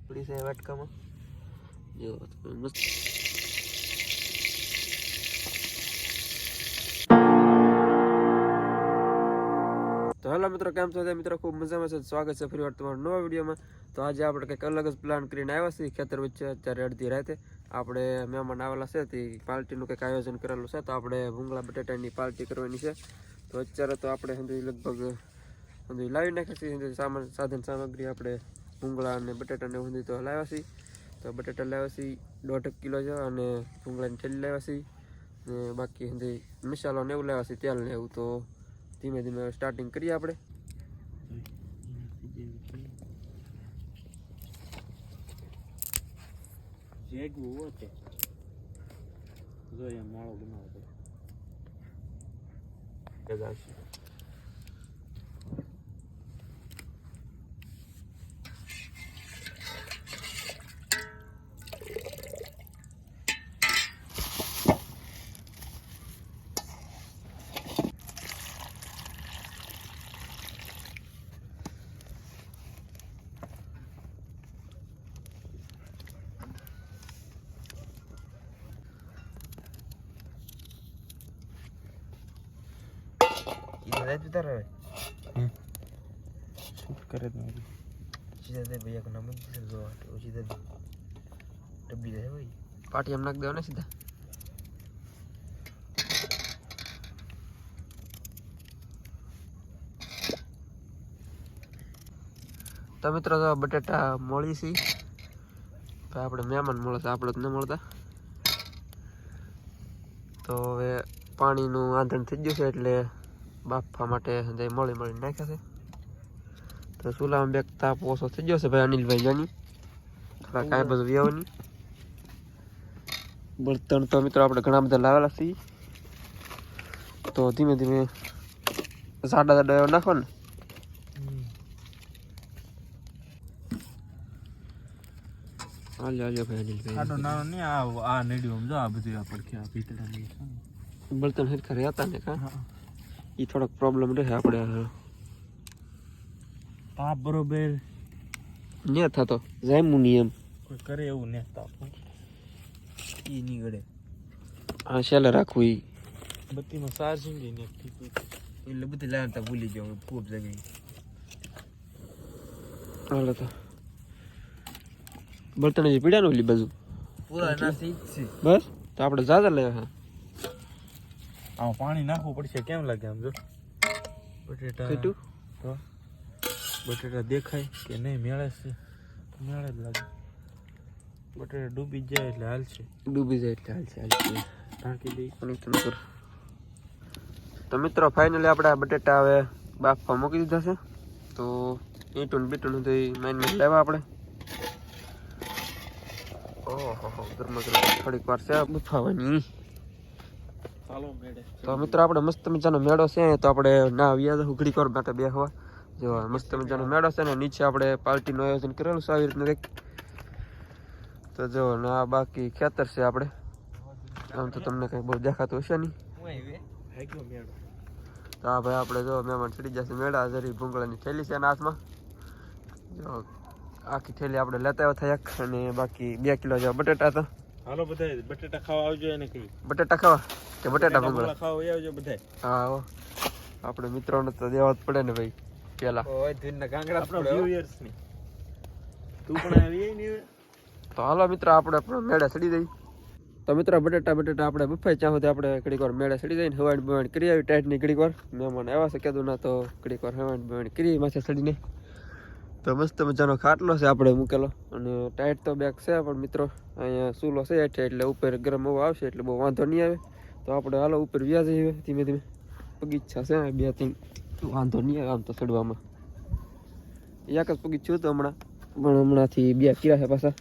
પડી છે વાટકામાં જો મસ્ત તો હેલો મિત્રો કેમ છો મિત્રો ખૂબ મજામાં છે સ્વાગત છે ફરીવાર તમારા નવા વિડીયોમાં તો આજે આપણે કંઈક અલગ જ પ્લાન કરીને આવ્યા છીએ ખેતર વચ્ચે અત્યારે અડધી રાતે આપણે મહેમાન આવેલા છે તે પાર્ટીનું કંઈક આયોજન કરેલું છે તો આપણે ભૂંગળા બટાટાની પાર્ટી કરવાની છે તો અત્યારે તો આપણે લગભગ લાવી નાખ્યા છીએ સામાન સાધન સામગ્રી આપણે ભૂંગળા અને બટાટાને ઊંધી તો લાવ્યા છીએ તો બટાટા લાવ્યા છીએ 1.5 કિલો છે અને ભૂંગળાની થેલી લાવ્યા છીએ ને બાકી મસાલો ને એવું લાવ્યા છીએ તેલ ને એવું તો ધીમે ધીમે સ્ટાર્ટિંગ કરીએ આપણે જેગવું હોતે જોઈએ માળો બનાવતો જગાવશે सीधा रहे शूट करे तुम्हारी सीधा दे भैया का नाम से जो वो सीधा दे डब्बी दे भाई पार्टी हम नाक दे ना सीधा तो मित्रों तो बटाटा मोड़ी सी तो આપણે મહેમાન મળે છે આપણે જ ન મળતા તો હવે પાણીનું આંધણ થઈ ગયું છે એટલે બાફવા માટે મળી નાખ્યા છે તો ચૂલામાં બે તાપ ઓછો થઈ ગયો છે ભાઈ અનિલભાઈ જાની થોડા કાંઈ બધું વ્યવની બળતણ તો મિત્રો આપણે ઘણા બધા લાવેલા છીએ તો ધીમે ધીમે સાડા નાખો ને હાલ્યો ભાઈ અનિલભાઈ આડો નાનો નહીં આ નેડિયો જો આ બધું આ પડખે આ પીતળાની બળતણ હરખા રહેતા ને કા એ થોડોક પ્રોબ્લેમ રહે આપણે તાપ બરોબર ને થતો જામ્યું નહીં એમ કોઈ કરે એવું ને તાપ ઈ નીકળે હા છેલ્લે રાખવું એ બત્તીમાં ચાર્જિંગ ને એટલે બધી લાવતા ભૂલી જાઉં ખૂબ જગ્યાએ હાલો તો બળતણ જે પીડ્યા ને ઓલી બાજુ પૂરા નાસી છે બસ તો આપણે જાજા લેવા હા આમાં પાણી નાખવું પડશે કેમ લાગે આમ જો બટેટા કેટલું તો બટેટા દેખાય કે નહીં મેળે છે મેળે જ લાગે બટેટા ડૂબી જાય એટલે હાલશે ડૂબી જાય એટલે હાલશે ઢાંકી દઈ તો મિત્રો ફાઇનલી આપણે આ બટેટા હવે બાફવા મૂકી દીધા છે તો ઈંટું બીટું તો માઇન લેવા આપણે ઓહો ગરમ થોડીક વાર છે બફાવાની તો મિત્રો આપણે મસ્ત મજાનો મેળો છે તો આપણે ના વ્યાજ ઘડીક વાર માટે બેસવા જો મસ્ત મજાનો મેળો છે ને નીચે આપણે પાર્ટીનું આયોજન કરેલું છે આવી રીતનું કંઈક તો જો ના બાકી ખેતર છે આપણે આમ તો તમને કંઈ બહુ દેખાતું હશે નહીં તો હા ભાઈ આપણે જો મહેમાન ચડી જશે મેળા જરી ભૂંગળાની થેલી છે એના હાથમાં જો આખી થેલી આપણે લેતા આવ્યા થયા અને બાકી 2 કિલો જેવા બટેટા હતા હાલો બધા બટેટા ખાવા આવજો એને કઈ બટેટા ખાવા કે બટેટા ભૂંગળા ખાવા આવજો બધા હા આપણે મિત્રોને તો દેવા જ પડે ને ભાઈ પેલા ઓય ધીરના કાંગડા આપણા વ્યુઅર્સ ની તું પણ આવી ને તો હાલો મિત્રો આપણે મેળે ચડી જઈ તો મિત્રો બટેટા આપણે બફાઈ ત્યાં સુધી આપણે ઘડીક વાર મેળે ચડી જઈને હવાણ બવાણ કરી આવી ટાઈટની ઘડીક વાર મહેમાન આવ્યા છે કીધું ના તો ઘડીક વાર હવાણ બવાણ કરી માથે ચડીને તો મસ્ત મજાનો ખાટલો છે આપણે મૂકેલો અને ટાઈટ તો બેગ છે પણ મિત્રો અહીંયા ચૂલો છે એટલે ઉપર ગરમ હવા આવશે એટલે બહુ વાંધો નહીં આવે તો આપણે હાલો ઉપર વ્યા જઈએ ધીમે ધીમે બગીચા છે 2-3 વાંધો નહીં આવે આમ તો ચડવામાં એક જ બગીચું હતું હમણાં પણ હમણાંથી 2 કર્યા છે પાછા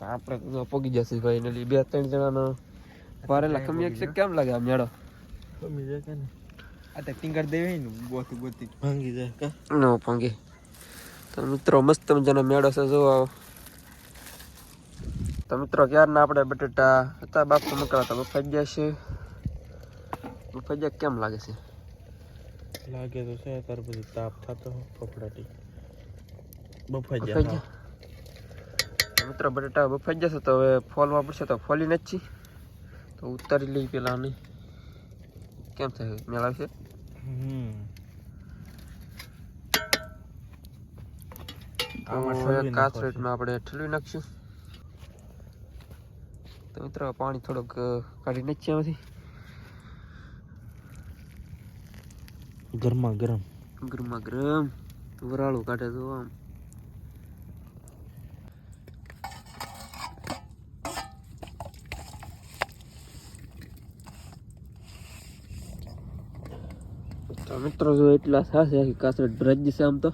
આપણે પગી જશે ભાઈ ને 2-3 જણાનો વારેલા ખમી છે કેમ લાગે આ મેળો ખમી જાય કે ને આ તો ટિંગર દેવી ને બોતી ભાંગી જાય કે નો ભાંગે તો મિત્રો મસ્ત મજાનો મેળો છે જો તો મિત્રો ક્યારના આપણે બટેટા હતા બાપુ મકડા તો બફાઈ ગયા છે બફાઈ ગયા કેમ લાગે છે લાગે તો છે તાર પછી તાપ થતો ફફડાટી બફાઈ બફાઈ જાય ગયા મિત્રો બટેટા બફાઈ જશે તો હવે ફોલવા પડશે તો ફોલી નથી તો ઉતારી લઈ પેલા આને કેમ થાય મેળવશે કાચરેટમાં આપણે ઠલવી નાખશું તો મિત્રો પાણી થોડુંક કાઢી નાખીએ આમાંથી ગરમા ગરમ વરાળું કાઢે તો આમ તો મિત્રો જો એટલા થશે આખી કાસરત ભરાઈ જશે આમ તો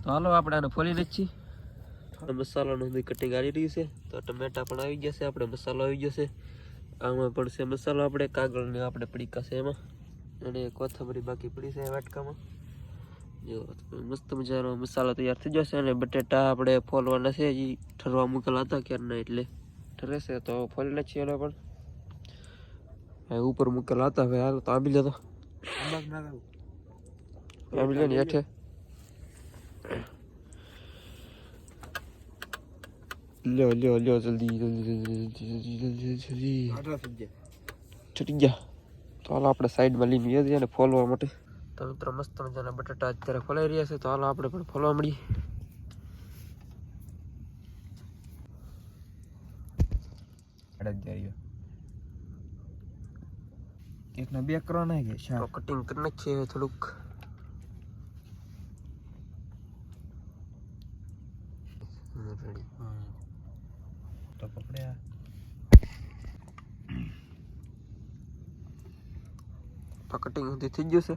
હાલો આપણે આને ફોલી નાખીએ મસાલાનું બધી કટિંગ આવી રહી છે તો ટમેટા પણ આવી ગયા છે આપણે મસાલો આવી ગયો છે આમાં પડશે મસાલો આપણે કાગળને આપણે પડીકા છે એમાં અને કોથમરી બાકી પડી છે વાટકામાં જો મસ્ત મજાનો મસાલો તૈયાર થઈ જશે અને બટેટા આપણે ફોલવાના છે હજી ઠરવા મૂકેલા હતા ક્યારના એટલે ઠરે છે તો ફોલી નાખીએ એને પણ ઉપર મૂકેલા હતા હવે હાલ તો આંબી લેતો આંબી લે ને હેઠે લ્યો જલ્દી છૂટી ગયા તો હાલો આપણે સાઈડમાં લઈને જઈએ ને ફોલવા માટે તો મિત્રો મસ્ત મજાના બટાટા અત્યારે ફોલાઈ રહ્યા છે તો હાલો આપણે પણ ફોલવા મળીએ એકના બે કરવાના કે તો કટિંગ કરી નાખીએ થોડુંક રેડી તો પકડ્યા તો કટિંગ સુધી થઈ ગયું છે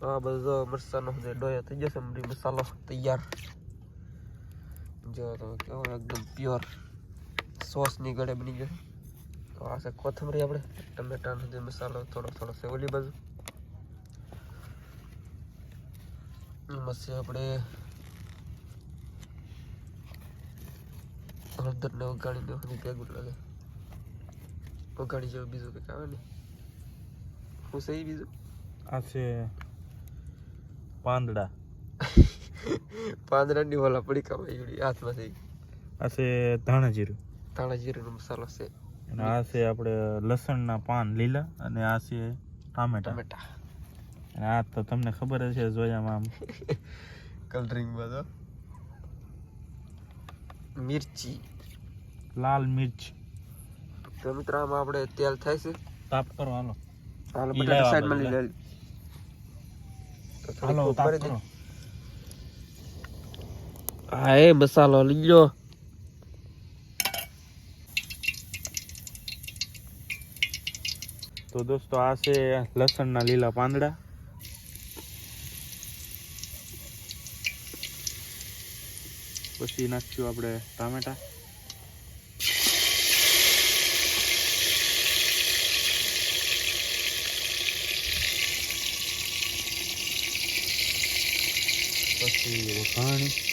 આ બધો મરચાનો જે ડોયો થઈ જશે મરી મસાલો તૈયાર જો તમે કેવો એકદમ પ્યોર સોસની ગળે બની જશે તો આ છે કોથમરી આપણે ટમેટાનો જે મસાલો થોડો છે ઓલી બાજુ મસ્ત આપણે હળદરને ઉગાડીને ભેગું લાગે ઉગાડી જેવું બીજું કંઈક આવે ને શું છે બીજું આ છે પાંદડાની ઓલા પડીકામાં ઈવડી હાથમાં થઈ આ છે ધાણા જીરુંનો મસાલો છે અને આ છે આપણે લસણના પાન લીલા અને આ છે ટામેટા અને આ તો તમને ખબર જ છે જોયામાં આમ કલરિંગ બધો મિર્ચી લાલ મિર્ચ તો મિત્રો આમાં આપણે તેલ થાય છે તાપ કરો હાલો બટાટા સાઈડમાં લઈ લે હાલો તાપ કરો હા એ મસાલો લઈ લો તો દોસ્તો આ છે લસણના લીલા પાંદડા પછી નાખ્યું આપણે ટામેટા પછી વઘાણી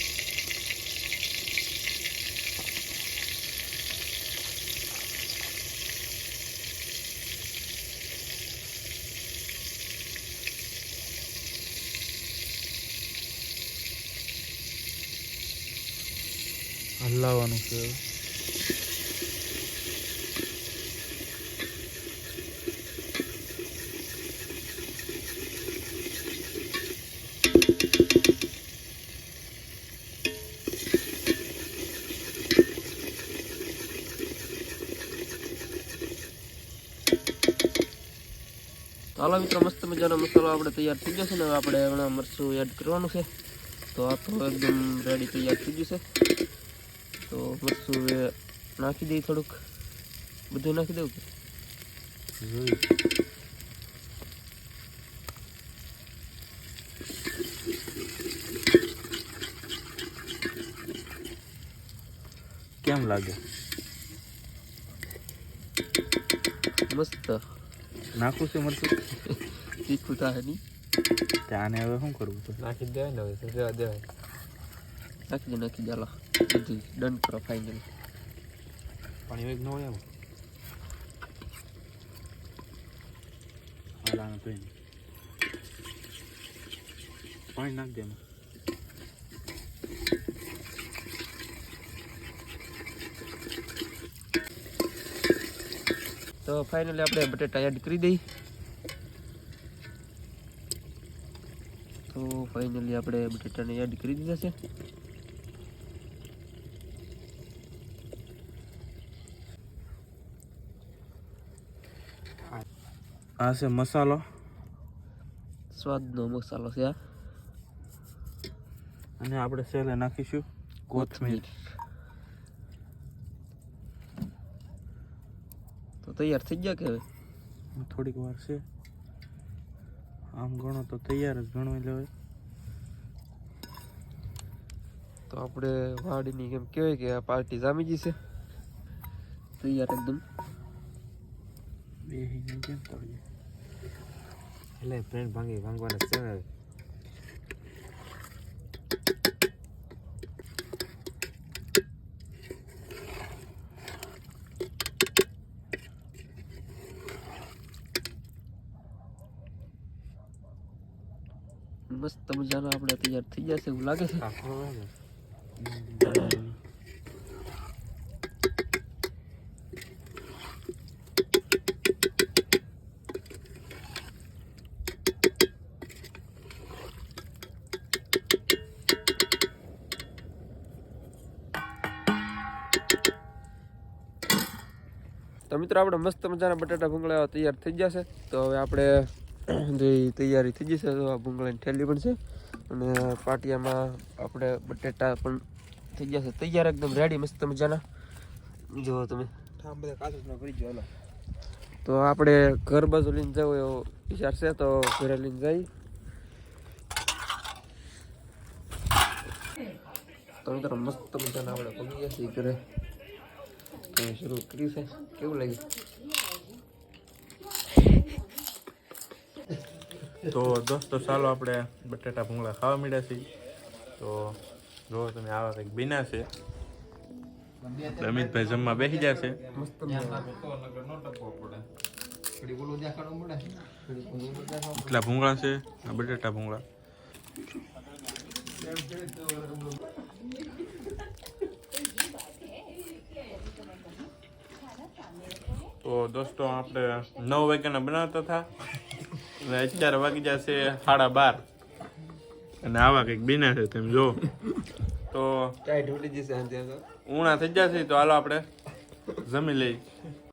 હલાવવાનું છે હાલો મિત્રો મસ્ત મજાનો મસાલો આપણે તૈયાર થઈ જશે ને હવે આપણે હમણાં મરચું એડ કરવાનું છે તો આ તો એકદમ રેડી તૈયાર થઈ જશે તો મરચું હવે નાખી દઈએ થોડુંક બધું નાખી દઉં કે કેમ લાગે મસ્ત નાખું છે મરચું તીખું થાય નહીં આને હવે શું કરવું છે નાખી દેવાય ને હવે જવા દેવાય નાખી દે હાલો બધું ડન કરો ફાઇનલ પાણી વેગ ન હોય આવું હાલાને પાણી નાખ દે તો ફાઇનલી આપણે બટેટા એડ કરી દઈએ. તો ફાઇનલી આપણે બટેટાને એડ કરી દીધા છે. આ છે મસાલો, સ્વાદનો મસાલો છે આ. અને આપણે સેલે નાખીશું કોથમીર. તો તૈયાર થઈ ગયા કે હવે? થોડીક વાર છે, આમ ગણો તો તૈયાર જ ગણવી લેવાય. તો આપણે વાડીની કેમ કહેવાય કે આ પાર્ટી જામી ગઈ છે, તૈયાર એકદમ. બેહીને કેમ તળીએ? એટલે ફ્રેન્ડ ભાંગવાના છે ને. મસ્ત મજાના આપણે તૈયાર થઈ જશે એવું લાગે છે. તો મિત્રો આપણે મસ્ત મજાના બટાટા ભૂંગળા તૈયાર થઈ જશે. તો હવે આપણે જે તૈયારી થઈ જશે તો આ ભૂંગળાની ઠેલી પણ છે અને પાટિયામાં આપણે બટેટા પણ થઈ જશે તૈયાર એકદમ રેડી મસ્ત મજાના. જો તમે તો આપણે ઘર બાજુ લઈને જવું એવો વિચાર છે, તો ઘરે લઈને જઈ. તો મિત્રો મસ્ત મજાના આપણે પગી ગયા છીએ ઘરે. તો શરૂ કર્યું છે. કેવું લાગ્યું? તો દોસ્તો ચાલો આપણે બટેટા ભૂંગળા ખાવા માંડ્યા છીએ. તો જો તમે આવા કંઈક બીના છે. અમિતભાઈ જમવા બેસી જશે. મસ્ત એટલા ભૂંગળા છે આ બટેટા ભૂંગળા. તો દોસ્તો આપણે 9 વાગ્યાના બનાવતા હતા અને અત્યારે વાગી જશે 12:30 અને આવા કંઈક બીના છે તેમ જો. તો ટાઈટ ઉડી જશે. ઉણા થઈ જશે. તો હાલો આપણે જમી લઈએ.